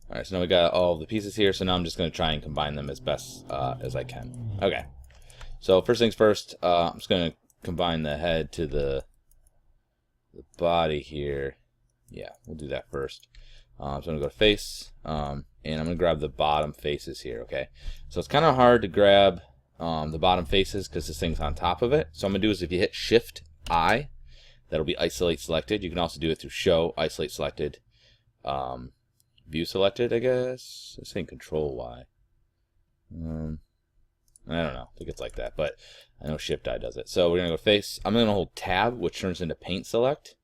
Alright, so now we got all the pieces here, so now I'm just going to try and combine them as best as I can. Okay, so first things first, I'm just going to combine the head to the body here. Yeah, we'll do that first. So I'm going to go to face, and I'm going to grab the bottom faces here, okay? So it's kind of hard to grab the bottom faces because this thing's on top of it. So I'm going to do is if you hit Shift-I, that'll be isolate selected. You can also do it through show, isolate selected, view selected, I guess. It's saying Control-Y. I don't know. I think it's like that, but I know Shift-I does it. So we're going to go face. I'm going to hold Tab, which turns into Paint Select.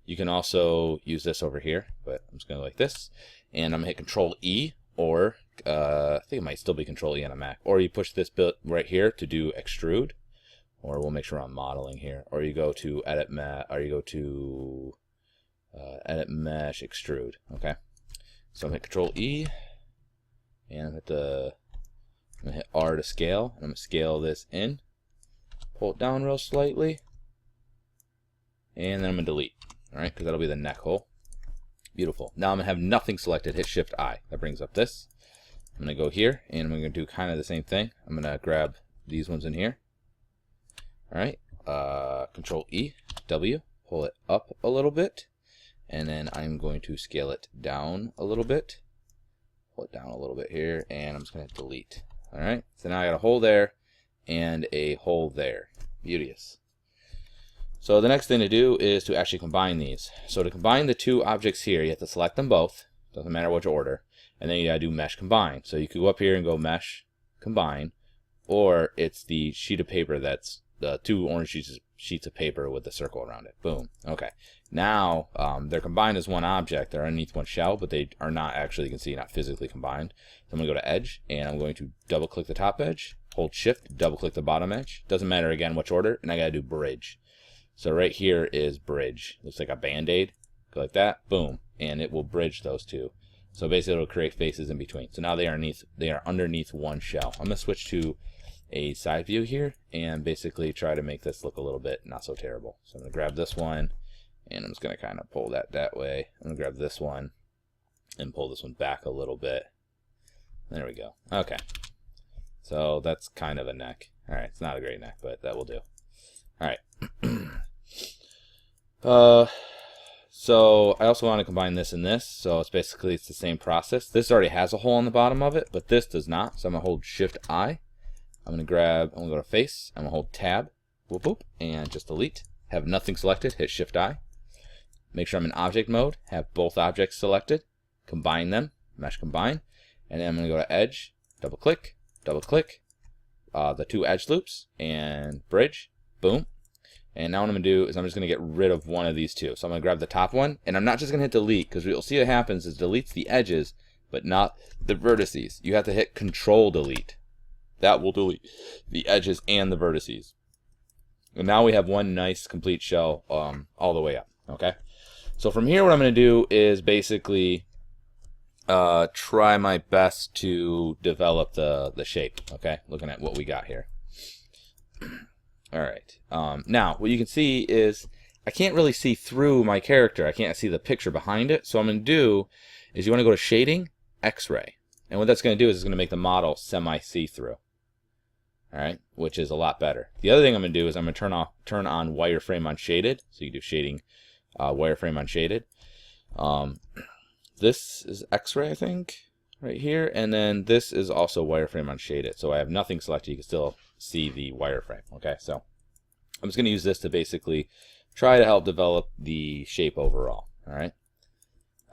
You can also use this over here, but I'm just going to go like this. And I'm going to hit Control-E, or I think it might still be Control-E on a Mac. Or you push this bit right here to do Extrude. Or we'll make sure I'm modeling here. Or you go to Edit Mesh, Edit Mesh, Extrude. Okay. So I'm going to hit Control-E, and I'm going to hit R to scale. And I'm going to scale this in. Pull it down real slightly. And then I'm going to delete. Alright, because that'll be the neck hole. Beautiful. Now I'm going to have nothing selected. Hit Shift-I. That brings up this. I'm going to go here, and I'm going to do kind of the same thing. I'm going to grab these ones in here. Alright. Control-E, W. Pull it up a little bit. And then I'm going to scale it down a little bit. Pull it down a little bit here, and I'm just going to delete. Alright, so now I got a hole there and a hole there. Beauteous. So the next thing to do is to actually combine these. So to combine the two objects here, you have to select them both. Doesn't matter which order. And then you gotta do Mesh Combine. So you could go up here and go Mesh Combine, or it's the sheet of paper that's the two orange sheets of paper with the circle around it. Boom. Okay. Now they're combined as one object. They're underneath one shell, but they are not actually, you can see, not physically combined. So I'm going to go to Edge, and I'm going to double click the top edge, hold Shift, double click the bottom edge. Doesn't matter again which order, and I got to do Bridge. So right here is Bridge. Looks like a band-aid. Go like that, boom, and it will bridge those two. So basically it'll create faces in between. So now they are underneath one shell. I'm going to switch to a side view here and basically try to make this look a little bit not so terrible. So I'm going to grab this one, and I'm just going to kind of pull that way. I'm going to grab this one and pull this one back a little bit. There we go. Okay. So that's kind of a neck. Alright, it's not a great neck, but that will do. Alright. So I also want to combine this and this. So it's basically the same process. This already has a hole on the bottom of it, but this does not. So I'm going to hold Shift-I. I'm going to go to face. I'm going to hold Tab. Whoop, whoop, and just delete. Have nothing selected. Hit Shift-I. Make sure I'm in object mode. Have both objects selected. Combine them. Mesh Combine. And then I'm going to go to Edge. Double click. The two edge loops. And Bridge. Boom. And now what I'm going to do is I'm just going to get rid of one of these two. So I'm going to grab the top one. And I'm not just going to hit delete, because what you'll see what happens is deletes the edges, but not the vertices. You have to hit Control Delete. That will delete the edges and the vertices. And now we have one nice complete shell all the way up. Okay. So from here, what I'm going to do is basically try my best to develop the shape. Okay. Looking at what we got here. All right. Now, what you can see is I can't really see through my character. I can't see the picture behind it. So what I'm going to do is you want to go to Shading, X-Ray. And what that's going to do is it's going to make the model semi-see-through. All right, which is a lot better. The other thing I'm going to do is I'm going to turn on wireframe on shaded. So you do shading, wireframe on shaded. This is X-ray, I think, right here, and then this is also wireframe on shaded. So I have nothing selected. You can still see the wireframe. Okay, so I'm just going to use this to basically try to help develop the shape overall. All right.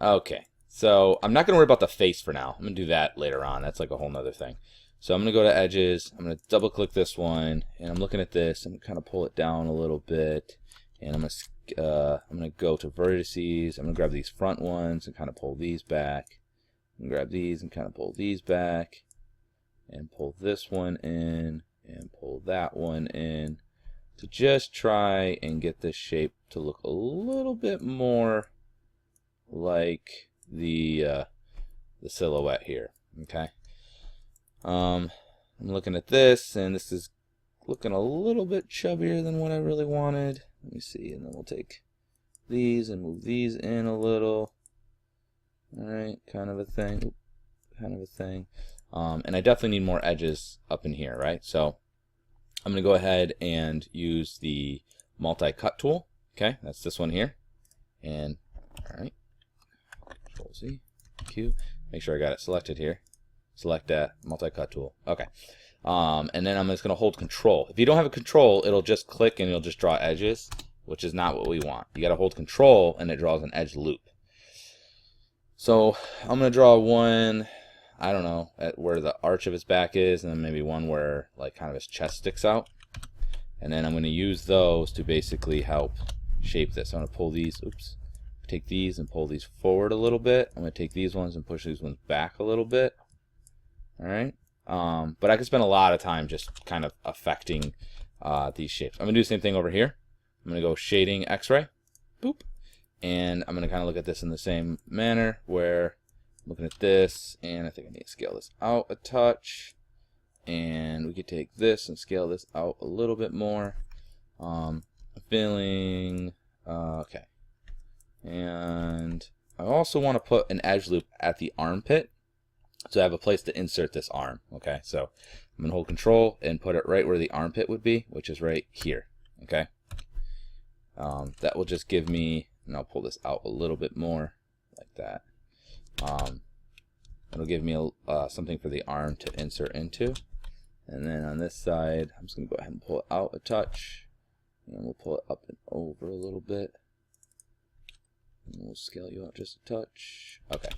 Okay, so I'm not going to worry about the face for now. I'm going to do that later on. That's like a whole nother thing. So I'm going to go to edges, I'm going to double click this one, and I'm looking at this, I'm going to kind of pull it down a little bit, and I'm going to go to vertices, I'm going to grab these front ones and kind of pull these back, and grab these and kind of pull these back, and pull this one in, and pull that one in, to just try and get this shape to look a little bit more like the silhouette here, okay? I'm looking at this, and this is looking a little bit chubbier than what I really wanted. Let me see, and then we'll take these and move these in a little. Alright, kind of a thing. kind of a thing. And I definitely need more edges up in here, right? So I'm going to go ahead and use the multi-cut tool. Okay, that's this one here. And, all right, Control Z, Q. Make sure I got it selected here. Select that multi-cut tool. Okay. And then I'm just going to hold Control. If you don't have a Control, it'll just click and it'll just draw edges, which is not what we want. You got to hold Control and it draws an edge loop. So I'm going to draw one, I don't know, at where the arch of his back is, and then maybe one where like kind of his chest sticks out. And then I'm going to use those to basically help shape this. I'm going to pull these, take these and pull these forward a little bit. I'm going to take these ones and push these ones back a little bit. All right. But I could spend a lot of time just kind of affecting these shapes. I'm going to do the same thing over here. I'm going to go shading X-ray. Boop. And I'm going to kind of look at this in the same manner where I'm looking at this, and I think I need to scale this out a touch. And we could take this and scale this out a little bit more. I'm feeling okay. And I also want to put an edge loop at the armpit, so I have a place to insert this arm. Okay, so I'm going to hold Control and put it right where the armpit would be, which is right here. Okay, that will just give me, and I'll pull this out a little bit more like that. It'll give me something for the arm to insert into. And then on this side, I'm just going to go ahead and pull it out a touch. And we'll pull it up and over a little bit. And we'll scale you out just a touch. Okay.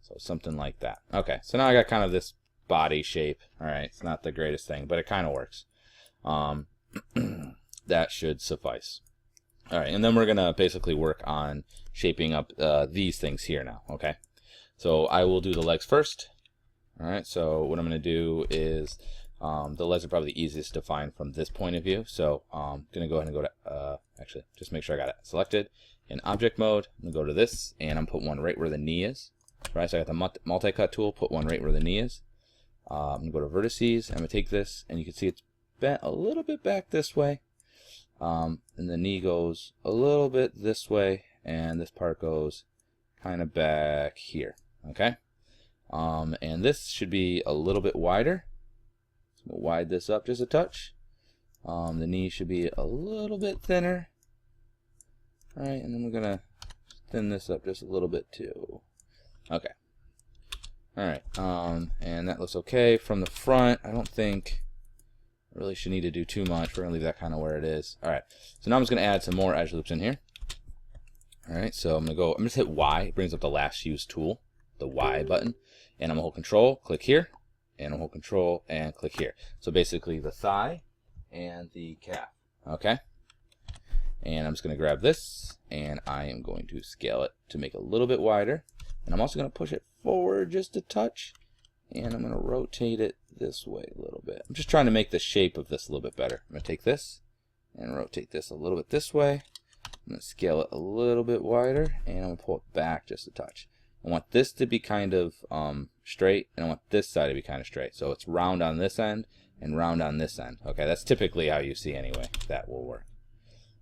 So something like that. Okay, so now I got kind of this body shape. All right, it's not the greatest thing, but it kind of works. That should suffice. All right, and then we're going to basically work on shaping up these things here now, okay? So I will do the legs first. All right, so what I'm going to do is, the legs are probably the easiest to find from this point of view. So I'm going to go ahead and go to, actually, just make sure I got it selected. In object mode, I'm going to go to this, and I'm going to put one right where the knee is. Right, so I got the multi-cut tool, put one right where the knee is. I'm going to go to vertices. I'm going to take this, and you can see it's bent a little bit back this way. And the knee goes a little bit this way, and this part goes kind of back here. Okay? And this should be a little bit wider. So I'm going to widen this up just a touch. The knee should be a little bit thinner. All right, and then we're going to thin this up just a little bit too. Okay. All right. And that looks okay from the front. I don't think I really should need to do too much. We're going to leave that kind of where it is. All right. So now I'm just going to add some more edge loops in here. All right. So I'm going to just hit Y. It brings up the last used tool, the Y button. And I'm going to hold Control, click here. And I'm going to hold Control and click here. So basically the thigh and the calf. Okay. And I'm just going to grab this, and I am going to scale it to make it a little bit wider. And I'm also going to push it forward just a touch, and I'm going to rotate it this way a little bit. I'm just trying to make the shape of this a little bit better. I'm going to take this and rotate this a little bit this way. I'm going to scale it a little bit wider, and I'm going to pull it back just a touch. I want this to be kind of straight, and I want this side to be kind of straight. So it's round on this end and round on this end. Okay, that's typically how you see anyway. That will work.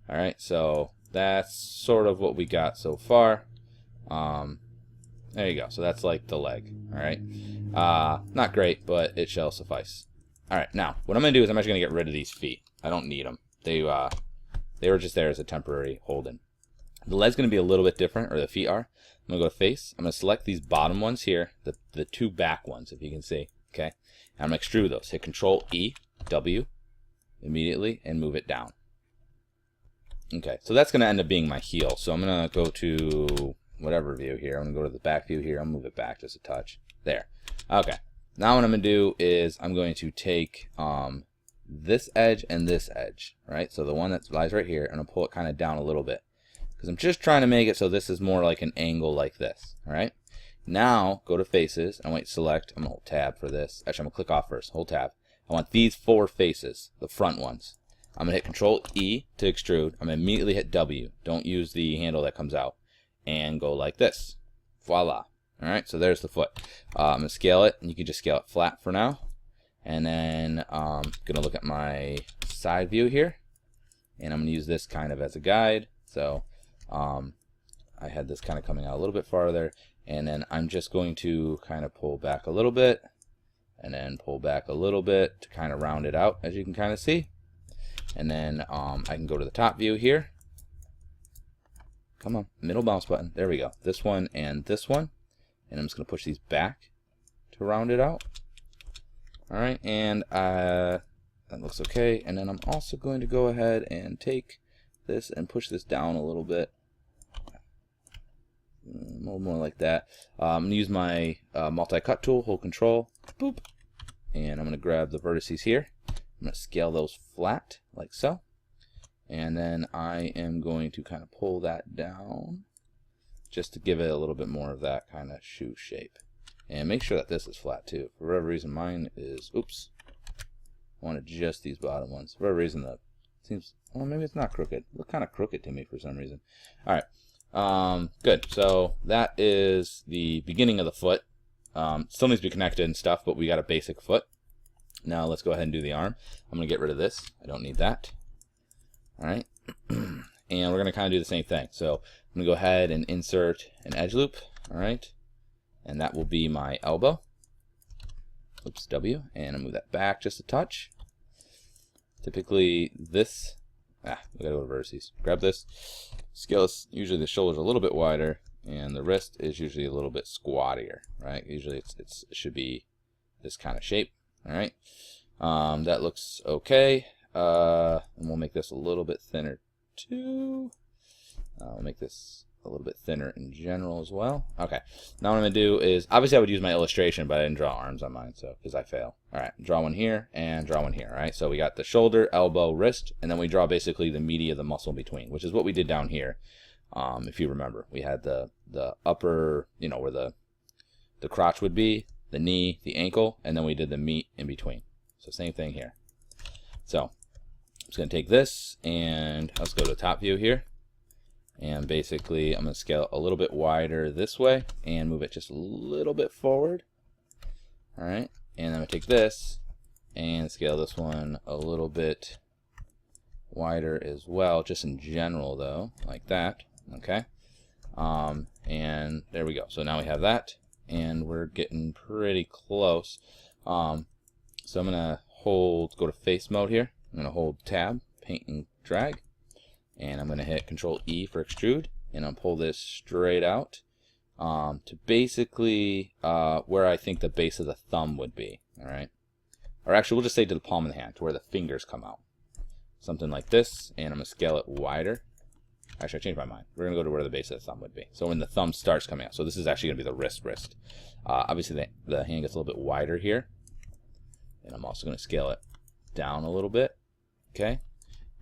All right, so that's sort of what we got so far. There you go. So that's like the leg. All right, not great, but it shall suffice. All right, now what I'm gonna do is I'm actually gonna get rid of these feet. I don't need them. They were just there as a temporary hold-in. The leg's gonna be a little bit different, or the feet are. I'm gonna go to face. I'm gonna select these bottom ones here, the two back ones, if you can see. Okay, and I'm gonna extrude those. Hit Control E, W, immediately, and move it down. Okay, so that's going to end up being my heel. So I'm going to go to whatever view here. I'm going to go to the back view here. I'll move it back just a touch. There. Okay. Now what I'm going to do is I'm going to take this edge and this edge, right? So the one that lies right here, and I'll pull it kind of down a little bit. Because I'm just trying to make it so this is more like an angle like this, all right? Now go to faces. I want to select. I'm going to hold tab for this. Actually, I'm going to click off first. Hold tab. I want these four faces, the front ones. I'm going to hit Control E to extrude. I'm going to immediately hit W. Don't use the handle that comes out. And go like this. Voila. All right, so there's the foot. I'm going to scale it, and you can just scale it flat for now. And then I'm going to look at my side view here. And I'm going to use this kind of as a guide. So I had this kind of coming out a little bit farther. And then I'm just going to kind of pull back a little bit, and then pull back a little bit to kind of round it out, as you can kind of see. And then I can go to the top view here. Come on, middle mouse button. There we go. This one and this one. And I'm just going to push these back to round it out. All right, and that looks okay. And then I'm also going to go ahead and take this and push this down a little bit. A little more like that. I'm going to use my multi-cut tool, hold control, boop. And I'm going to grab the vertices here. I'm going to scale those flat, like so. And then I am going to kind of pull that down, just to give it a little bit more of that kind of shoe shape. And make sure that this is flat too. For whatever reason, mine is, oops. I want to adjust these bottom ones. For whatever reason, that seems, well, maybe it's not crooked. It looked kind of crooked to me for some reason. All right. Good. So that is the beginning of the foot. Still needs to be connected and stuff, but we got a basic foot. Now let's go ahead and do the arm. I'm going to get rid of this. I don't need that. All right. And we're going to kind of do the same thing. So I'm going to go ahead and insert an edge loop. All right. And that will be my elbow. Oops, W. And I'll move that back just a touch. Typically this, we got to go to vertices. Grab this. Scale this. Usually the shoulder's a little bit wider, and the wrist is usually a little bit squattier, right? Usually it should be this kind of shape. All right. That looks okay. And we'll make this a little bit thinner too. I'll make this a little bit thinner in general as well. Okay. Now what I'm going to do is, obviously I would use my illustration, but I didn't draw arms on mine, so because I fail. All right. Draw one here and draw one here. All right. So we got the shoulder, elbow, wrist, and then we draw basically the meaty of the muscle in between, which is what we did down here. If you remember, we had the upper, you know, where the crotch would be, the knee, the ankle, and then we did the meat in between. So same thing here. So I'm just going to take this and let's go to the top view here. And basically I'm going to scale it a little bit wider this way and move it just a little bit forward. All right. And I'm going to take this and scale this one a little bit wider as well, just in general though, like that. Okay. And there we go. So now we have that, and we're getting pretty close. So I'm going to go to face mode here. I'm going to hold tab, paint and drag, and I'm going to hit Control E for extrude, and I'll pull this straight out to basically where I think the base of the thumb would be. All right. Or actually, we'll just say to the palm of the hand, to where the fingers come out. Something like this, and I'm going to scale it wider. Actually, I changed my mind. We're going to go to where the base of the thumb would be. So when the thumb starts coming out. So this is actually going to be the wrist. Obviously, the hand gets a little bit wider here. And I'm also going to scale it down a little bit. Okay.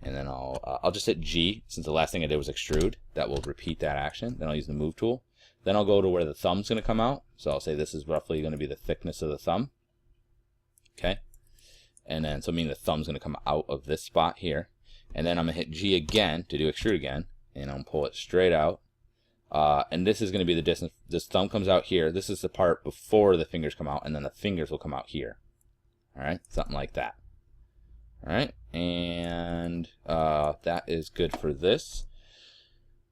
And then I'll just hit G, since the last thing I did was extrude. That will repeat that action. Then I'll use the move tool. Then I'll go to where the thumb's going to come out. So I'll say this is roughly going to be the thickness of the thumb. Okay. And then, so meaning the thumb's going to come out of this spot here. And then I'm going to hit G again to do extrude again. And I'm going to pull it straight out. And this is going to be the distance. This thumb comes out here. This is the part before the fingers come out. And then the fingers will come out here. All right. Something like that. All right. And that is good for this.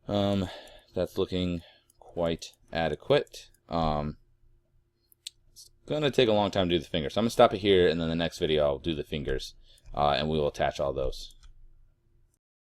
That's looking quite adequate. It's going to take a long time to do the fingers. So I'm going to stop it here. And then the next video I'll do the fingers. And we will attach all those.